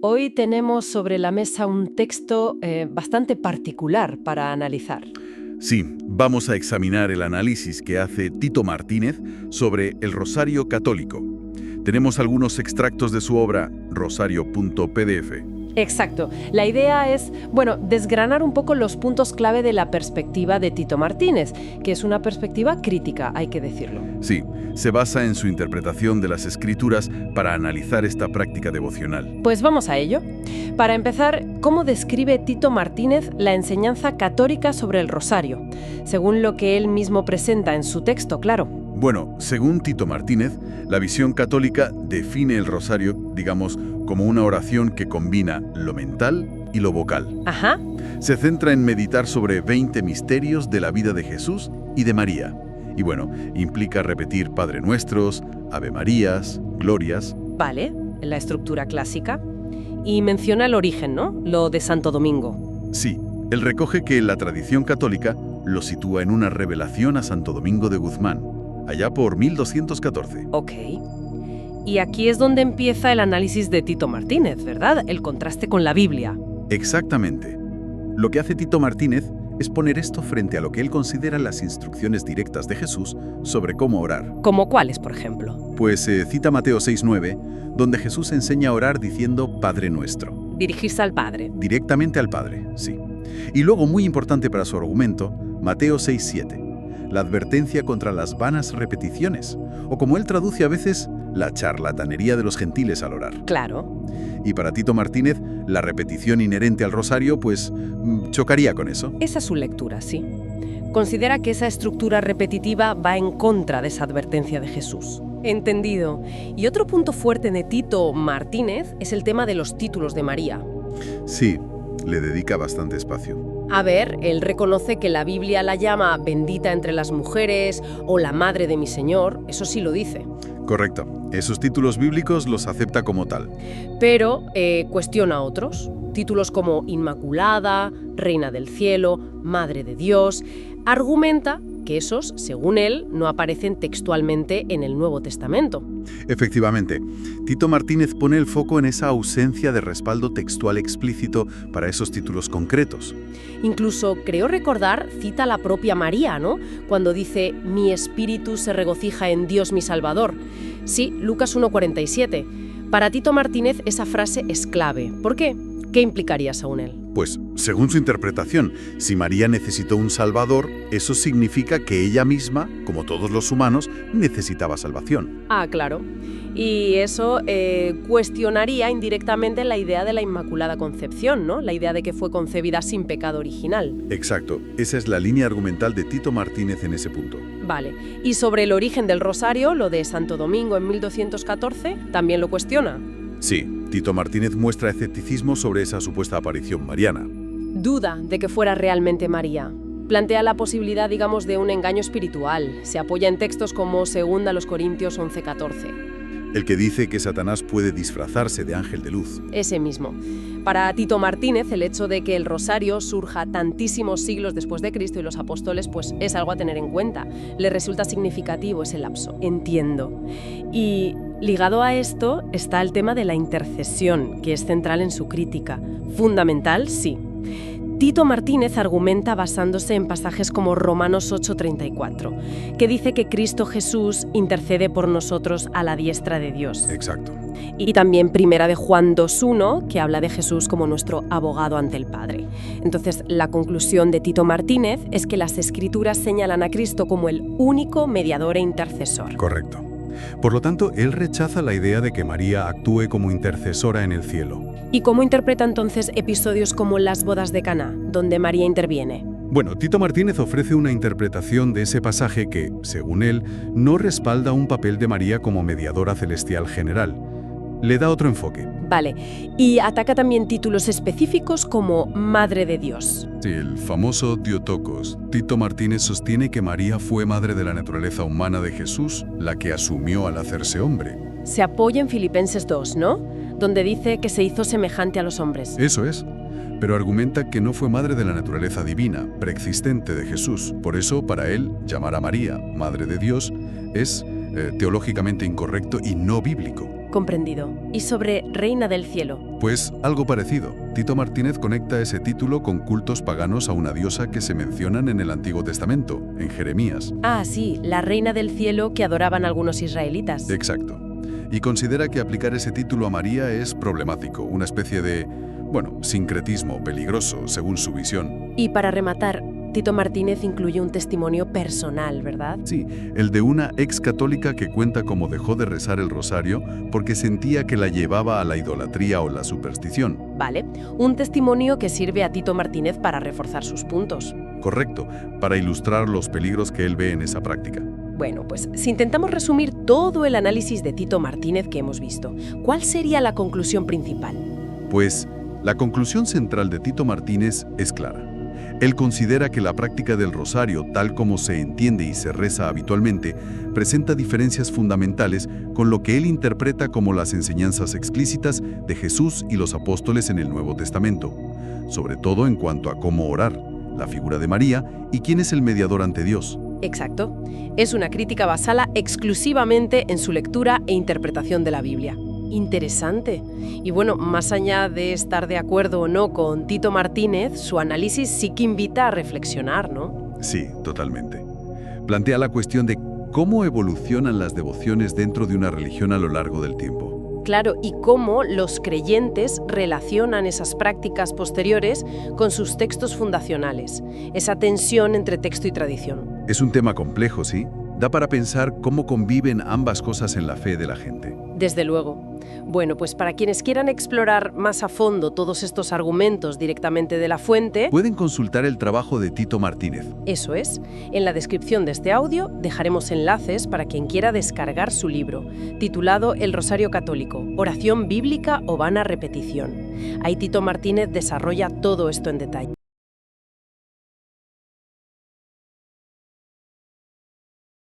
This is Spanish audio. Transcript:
Hoy tenemos sobre la mesa un texto bastante particular para analizar. Sí, vamos a examinar el análisis que hace Tito Martínez sobre el Rosario Católico. Tenemos algunos extractos de su obra, rosario.pdf. Exacto. La idea es, bueno, desgranar un poco los puntos clave de la perspectiva de Tito Martínez, que es una perspectiva crítica, hay que decirlo. Sí, se basa en su interpretación de las Escrituras para analizar esta práctica devocional. Pues vamos a ello. Para empezar, ¿cómo describe Tito Martínez la enseñanza católica sobre el rosario? Según lo que él mismo presenta en su texto, claro. Bueno, según Tito Martínez, la visión católica define el rosario, digamos, como una oración que combina lo mental y lo vocal. Ajá. Se centra en meditar sobre 20 misterios de la vida de Jesús y de María. Y bueno, implica repetir Padre Nuestros, Ave Marías, Glorias. Vale, la estructura clásica. Y menciona el origen, ¿no? Lo de Santo Domingo. Sí, él recoge que la tradición católica lo sitúa en una revelación a Santo Domingo de Guzmán, allá por 1214. Ok. Y aquí es donde empieza el análisis de Tito Martínez, ¿verdad? El contraste con la Biblia. Exactamente. Lo que hace Tito Martínez es poner esto frente a lo que él considera las instrucciones directas de Jesús sobre cómo orar. ¿Como cuáles, por ejemplo? Pues cita Mateo 6:9, donde Jesús enseña a orar diciendo Padre Nuestro. Dirigirse al Padre. Directamente al Padre, sí. Y luego, muy importante para su argumento, Mateo 6:7, la advertencia contra las vanas repeticiones, o como él traduce a veces, la charlatanería de los gentiles al orar. Claro. Y para Tito Martínez, la repetición inherente al rosario, pues, chocaría con eso. Esa es su lectura, sí. Considera que esa estructura repetitiva va en contra de esa advertencia de Jesús. Entendido. Y otro punto fuerte de Tito Martínez es el tema de los títulos de María. Sí, le dedica bastante espacio. A ver, él reconoce que la Biblia la llama bendita entre las mujeres o la madre de mi Señor, eso sí lo dice. Correcto. Esos títulos bíblicos los acepta como tal. Pero cuestiona otros. Títulos como Inmaculada, Reina del Cielo, Madre de Dios. Argumenta que esos, según él, no aparecen textualmente en el Nuevo Testamento. Efectivamente, Tito Martínez pone el foco en esa ausencia de respaldo textual explícito para esos títulos concretos. Incluso, creo recordar, cita a la propia María, ¿no? Cuando dice, mi espíritu se regocija en Dios mi Salvador. Sí, Lucas 1:47. Para Tito Martínez esa frase es clave. ¿Por qué? ¿Qué implicaría según él? Pues, según su interpretación, si María necesitó un Salvador, eso significa que ella misma, como todos los humanos, necesitaba salvación. Ah, claro. Y eso cuestionaría indirectamente la idea de la Inmaculada Concepción, ¿no? La idea de que fue concebida sin pecado original. Exacto. Esa es la línea argumental de Tito Martínez en ese punto. Vale. Y sobre el origen del rosario, lo de Santo Domingo en 1214, ¿también lo cuestiona? Sí, Tito Martínez muestra escepticismo sobre esa supuesta aparición mariana. Duda de que fuera realmente María. Plantea la posibilidad, digamos, de un engaño espiritual. Se apoya en textos como 2 Corintios 11:14. El que dice que Satanás puede disfrazarse de ángel de luz. Ese mismo. Para Tito Martínez, el hecho de que el rosario surja tantísimos siglos después de Cristo y los apóstoles, pues es algo a tener en cuenta. Le resulta significativo ese lapso. Entiendo. Y ligado a esto está el tema de la intercesión, que es central en su crítica. Fundamental, sí. Tito Martínez argumenta basándose en pasajes como Romanos 8:34, que dice que Cristo Jesús intercede por nosotros a la diestra de Dios. Exacto. Y también Primera de Juan 2:1, que habla de Jesús como nuestro abogado ante el Padre. Entonces, la conclusión de Tito Martínez es que las Escrituras señalan a Cristo como el único mediador e intercesor. Correcto. Por lo tanto, él rechaza la idea de que María actúe como intercesora en el cielo. ¿Y cómo interpreta entonces episodios como las bodas de Caná, donde María interviene? Bueno, Tito Martínez ofrece una interpretación de ese pasaje que, según él, no respalda un papel de María como mediadora celestial general. Le da otro enfoque. Vale, y ataca también títulos específicos como Madre de Dios. Sí, el famoso Diotocos. Tito Martínez sostiene que María fue madre de la naturaleza humana de Jesús, la que asumió al hacerse hombre. Se apoya en Filipenses 2, ¿no? Donde dice que se hizo semejante a los hombres. Eso es. Pero argumenta que no fue madre de la naturaleza divina, preexistente de Jesús. Por eso, para él, llamar a María Madre de Dios es teológicamente incorrecto y no bíblico. Comprendido. ¿Y sobre Reina del Cielo? Pues algo parecido. Tito Martínez conecta ese título con cultos paganos a una diosa que se mencionan en el Antiguo Testamento, en Jeremías. Ah, sí, la Reina del Cielo que adoraban algunos israelitas. Exacto. Y considera que aplicar ese título a María es problemático, una especie de, sincretismo peligroso, según su visión. Y para rematar, Tito Martínez incluye un testimonio personal, ¿verdad? Sí, el de una ex católica que cuenta cómo dejó de rezar el rosario porque sentía que la llevaba a la idolatría o la superstición. Vale, un testimonio que sirve a Tito Martínez para reforzar sus puntos. Correcto, para ilustrar los peligros que él ve en esa práctica. Bueno, pues si intentamos resumir todo el análisis de Tito Martínez que hemos visto, ¿cuál sería la conclusión principal? Pues la conclusión central de Tito Martínez es clara. Él considera que la práctica del rosario, tal como se entiende y se reza habitualmente, presenta diferencias fundamentales con lo que él interpreta como las enseñanzas explícitas de Jesús y los apóstoles en el Nuevo Testamento, sobre todo en cuanto a cómo orar, la figura de María y quién es el mediador ante Dios. Exacto. Es una crítica basada exclusivamente en su lectura e interpretación de la Biblia. Interesante. Y bueno, más allá de estar de acuerdo o no con Tito Martínez, su análisis sí que invita a reflexionar, ¿no? Sí, totalmente. Plantea la cuestión de cómo evolucionan las devociones dentro de una religión a lo largo del tiempo. Claro, y cómo los creyentes relacionan esas prácticas posteriores con sus textos fundacionales, esa tensión entre texto y tradición. Es un tema complejo, ¿sí? Da para pensar cómo conviven ambas cosas en la fe de la gente. Desde luego. Bueno, pues para quienes quieran explorar más a fondo todos estos argumentos directamente de la fuente, pueden consultar el trabajo de Tito Martínez. Eso es. En la descripción de este audio dejaremos enlaces para quien quiera descargar su libro, titulado El Rosario Católico, oración bíblica o vana repetición. Ahí Tito Martínez desarrolla todo esto en detalle.